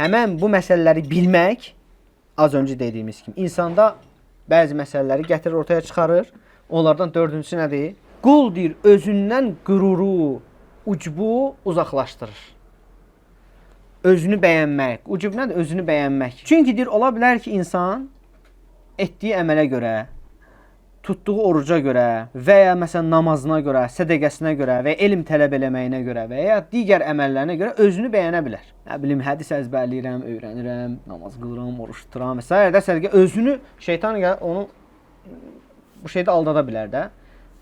Həmən bu məsələləri bilmək, az öncə dediyimiz kimi, insanda bəzi məsələləri gətirir, ortaya çıxarır. Onlardan dördüncüsü nədir? Qul deyir, özündən qüruru, ucbu uzaqlaşdırır. Özünü bəyənmək. Ucub nədir? Özünü bəyənmək. Çünki deyir, ola bilər ki, insan etdiyi əmələ görə, tutduğu oruca görə və ya məsələn namazına görə, sədəqəsinə görə və ya elm tələb eləməyinə görə və ya digər əməllərinə görə özünü bəyənə bilər. Nə bilim, hədis əzbərləyirəm, öyrənirəm, namaz qılıram, oruç tuturam və s. Özünü şeytan onu bu şeydə aldada bilər də.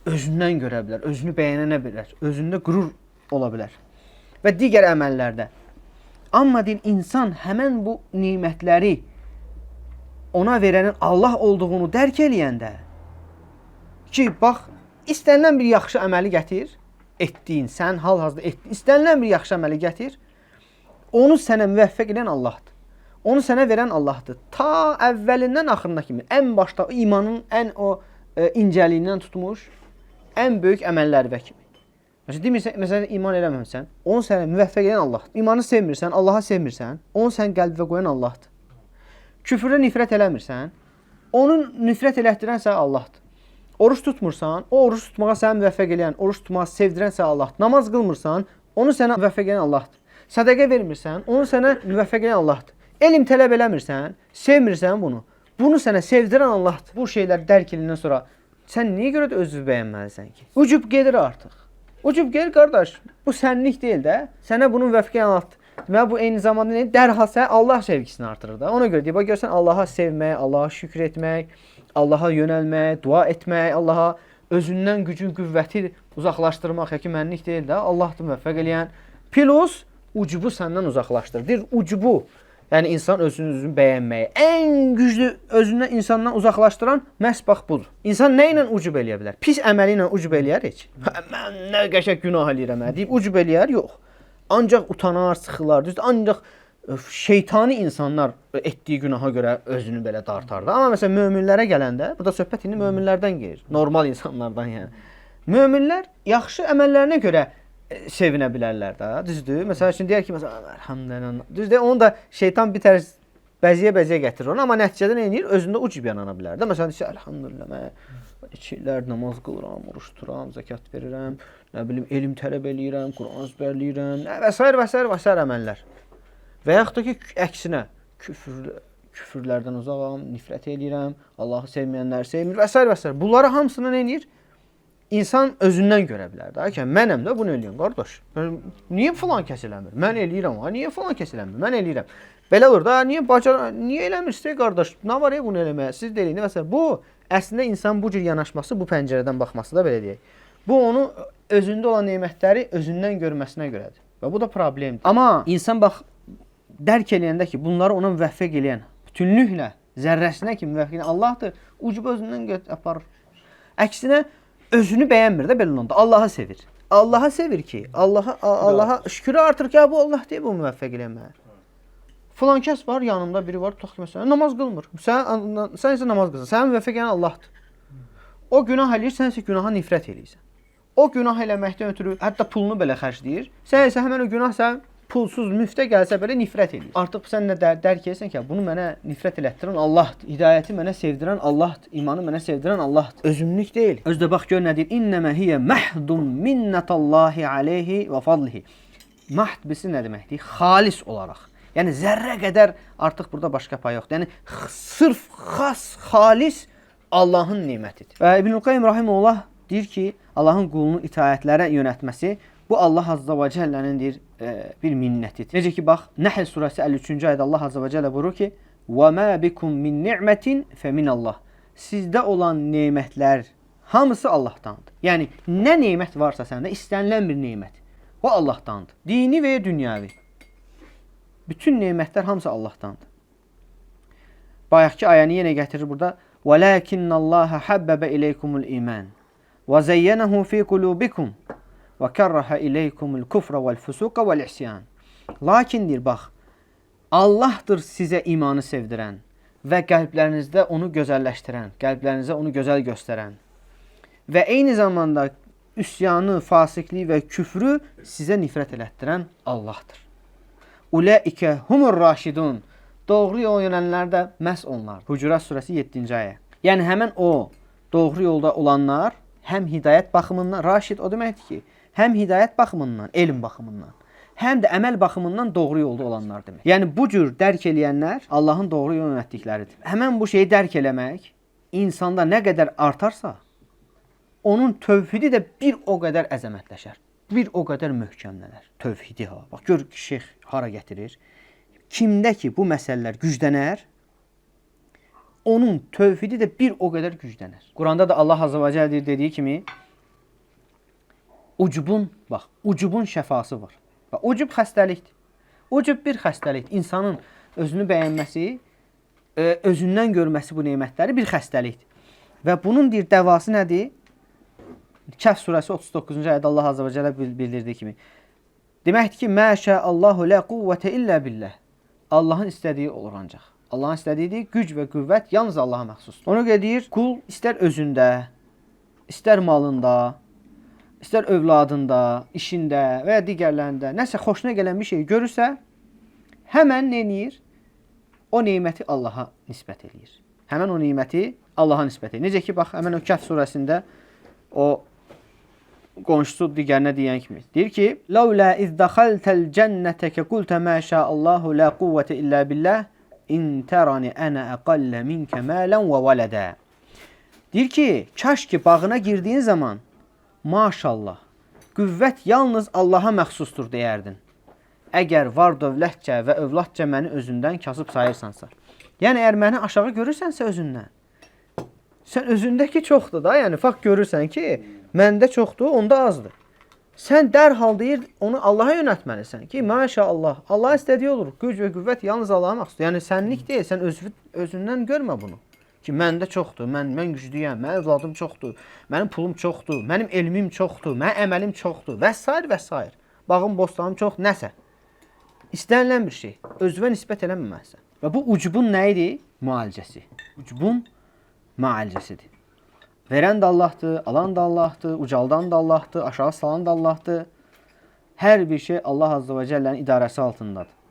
Özündən görə bilər, özünü bəyənə bilər, özündə qürur ola bilər və digər əməllərdə. Amma deyir, insan həmən bu nimətləri ona verənin Allah olduğunu dərk eləyəndə ki, bax, istənilən bir yaxşı əməli gətir, etdiyin, sən hal-hazırda etdiyin, istənilən bir yaxşı əməli gətir, onu sənə müvəffəq edən Allahdır. Onu sənə verən Allahdır. Ta əvvəlindən axırına kimi, ən başda imanın ən incəliyindən tutmuş, ən böyük əməlləri və kimi. Məsələn, iman eləməmsən, onu sənə müvəffəq edən Allahdır. İmanı sevmirsən, Allaha sevmirsən, onu sən qəlbə qoyan Allahdır. Küfrdə nifrət eləmirsən, onu nifrət elətdirənsə Allahdır. Oruç tutmursan, o oruç tutmağa səni müvəffəq eləyən, oruç tutmağa sevdirənsə Allahdır. Namaz qılmırsan, onu sənə müvəffəq eləyən Allahdır. Sədəqə vermirsən, onu sənə müvəffəq eləyən Allahdır. Elm tələb eləmirsən, sevmirsən bunu, bunu sənə sevdirən Allahdır. Bu şeyləri dərk ediləndən sonra sən niyə görə də özünü bəyənməlisən ki? Ucub gedir artıq. Ucub gedir qardaş, bu sənlik deyil də, sənə bunu müvəffəq eləyən Allahdır. Deməli, bu eyni zamanda nə? Dərhal sən Allah sevgisini artırır da. Ona görə deyib, görsən Allaha sevmək, Allaha şükür etmək, Allaha yönəlmək, dua etmək, Allaha özündən gücün, qüvvəti uzaqlaşdırmaq, ki, mənlik deyil də, Allahdır müvəffəq eləyən. Plus, ucubu səndən uzaqlaşdırır. Deyir, ucubu, yəni insan özünü bəyənməyi, ən güclü özündən insandan uzaqlaşdıran məhz bax budur. İnsan nə ilə ucub eləyə bilər? Pis əməli ilə ucub eləyər heç. Mən nə qəşəng günah eləyirəm, deyib ucub eləyər, yox. Ancaq utanar, sıxılar, düzdür, ancaq şeytani insanlar etdiyi günaha görə özünü belə dartar da. Amma məsələn, möminlərə gələndə, burada söhbət indi möminlərdən gedir, normal insanlardan yəni. Möminlər yaxşı əməllərinə görə sevinə bilərlər də, düzdür? Məsələn, şimdi deyək ki, məsələn, əlhamdülillah, düzdür? Onu da şeytan bir tərz bəziyə gətirir onu, amma nəticədə nə edir? Özündə ucub yanana bilər də. Məsələn, deyir, əlhamdülillah, mən 2 illər namaz qılıram, oruç tuturam, zəkat verirəm, nə bilim, elm tələb eləyirəm, Quran əzbərləyirəm, və s. əməllər. Və yaxud da ki, əksinə, küfürlərdən uzaqam, nifrət eləyirəm, Allahı sevməyənləri sevmir, və s. Bunları hamısını nə edir? İnsan özündən görə bilər də ki, mənəm də bunu eləyəm, qardaş. Niyə filan kəs eləmir? Mən eləyirəm, niyə filan kəs eləmir? Mən eləyirəm. Belə olur da, niyə eləmirsə, qardaş? Nə var ya bunu eləməyə? Siz də eləyin, və s. Bu, əslində insan bu cür yanaşması, bu pəncərədən baxması da belə deyək. Bu, onu özündə olan nemətləri özündən görməsinə görədir. Və bu da problemdir. Amma insan bax, dərk eləyəndə ki, bunları ona müvəffəq eləyən, bütünlüklə, zərrəsinə ki, müvəffəq eləyən Allahdır, ucub özündən aparır. Əksinə, özünü bəyənmir də belə onda. Allahı sevir. Allahı sevir ki, Allaha şükürü artır ki, bu Allah deyib, bu müvəffəq eləyənmə. Filan kəs var, yanımda biri var, tutaq ki, məsələn, namaz qılmır. Sən isə namaz qılsın, sənə müvəffəq eləyən Allahdır. O günah eləyir, sən isə günaha nifrət eləyirsən. O günah eləməkdən ötürü hətta pulunu belə xərcləyir. Sən isə həmən o günah sən pulsuz, müftə gəlsə belə nifrət eləyir. Artıq sən nə dərk edirsən ki, bunu mənə nifrət elətdirən Allahdır. Hidayəti mənə sevdirən Allahdır. İmanı mənə sevdirən Allahdır. Özümlük deyil. Özdə bax gör nə deyir? İnnəmə hiyə məhdum minnətallahi aleyhi və fadlihi. Mahd bilsin nə deməkdir? Xalis olaraq. Yəni zərrə qədər artıq burada başqa pay yoxdur. Yəni sırf xas, xalis Allahın nemətidir. Və İbn-i Qayyim rahimehullah deyir ki, Allahın qulunu itaətlərə yönəltməsi bu Allah Azza və Cəllənin bir minnətidir. Necə ki, bax, Nəhl surəsi 53-cü ayədə Allah Azza və Cəllə buyurur ki, وَمَا بِكُمْ مِنْ نِعْمَةٍ فَمِنَ اللّٰهِ Sizdə olan nemətlər hamısı Allahdandır. Yəni, nə nemət varsa səndə, istənilən bir nemət, o Allahdandır. Dini və ya dünyəvi. Bütün nemətlər hamısı Allahdandır. Bayaqki ayəni yenə gətirir burada. وَلَكِنَّ اللّٰهَ حَبَّبَ إِلَيْكُمُ الْإِيمَانِ وَزَيَّنَهُ فِي قُلُوبِكُمْ وَكَرَّهَ إِلَيْكُمُ الْكُفْرَ وَالْفُسُوقَ وَالْعِسْيَانِ Lakindir, bax, Allahdır sizə imanı sevdirən və qəlblərinizdə onu gözəlləşdirən, qəlblərinizə onu gözəl göstərən və eyni zamanda üsyanı, fasiqliyi və küfrü sizə nifrət elətdirən Allahdır. Ulaikə humur raşidun. Doğru yol yönələnlər də məhz onlar. Hucurat surəsi 7-ci ayə. Yəni həmin o doğru yolda olanlar həm hidayət baxımından raşid o deməkdir ki, həm hidayət baxımından, elm baxımından, həm də əməl baxımından doğru yolda olanlar demək. Yəni bu cür dərk eləyənlər Allahın doğru yol yönəltdikləridir. Həmin bu şeyi dərk eləmək insanda nə qədər artarsa, onun tövhidi də bir o qədər əzəmətləşər. Bir o qədər möhkəmlənər. Tövhidi ha. Bax gör ki, şeyx hara gətirir. Kimdə ki bu məsələlər güclənər, onun tövhidi də bir o qədər güclənər. Quranda da Allah Azza və Cəllə dediyi kimi ucubun şəfası var. Bax, ucub xəstəlikdir. Ucub bir xəstəlikdir. İnsanın özünü bəyənməsi, özündən görməsi bu nemətləri bir xəstəlikdir. Və bunun deyir dəvası nədir? Kəhf surəsi 39-cu ayədə Allah Azza və Cəllə bildirdiyi kimi. Deməkdir ki, məşə Allahu la quvvətə illə billah. Allahın istədiyi olur ancaq. Allahın istədiyi güc və qüvvət yalnız Allaha məxsusdur. Ona görə deyir, qul istər özündə, istər malında, istər övladında, işində və ya digərlərində nəsə xoşuna gələn bir şey görürsə, həmən nə edir? O neməti Allaha nisbət eləyir. Həmən o neməti Allaha nisbət eləyir. Necə ki, bax, həmən o Kəhf surəsində o qonşusu digərinə deyən kimi. Deyir ki, "Laula iz dakhaltal cenneteke qulta ma sha Allahu la quvvete illa billah in tarani ana aqalla minka malan ve walada." Deyir ki, kaş ki bağına girdiyin zaman maşallah, qüvvət yalnız Allaha məxsusdur deyərdin. Əgər var dövlətcə və övladcə məni özündən kasıb sayırsansa. Yəni əgər məni aşağı görürsənsə özündən. Sən özündəki çoxdur da, yəni fakt görürsən ki, məndə çoxdur, onda azdır. Sən dərhal deyir, onu Allaha yönəltməlisən ki, maşallah, Allah istədiyi olur. Güc və qüvvət yalnız Allaha məxsusdur. Yəni sənlik deyil, sən özündən görmə bunu. Ki, məndə çoxdur, mən güclüyəm, mənim övladım çoxdur, mənim pulum çoxdur, mənim elmim çoxdur, mənim əməlim çoxdur və s. və s. Bağım, bostanım çox, nəsə. İstənilən bir şey, özünə nisbət eləməməlisən. Və bu ucubun nə idi? Müalicəsi. Ucubun müalicəsidir. Verən də Allahdır, alan da Allahdır, ucaldan da Allahdır, aşağı salan da Allahdır. Hər bir şey Allah Azza və Cəllənin idarəsi altındadır.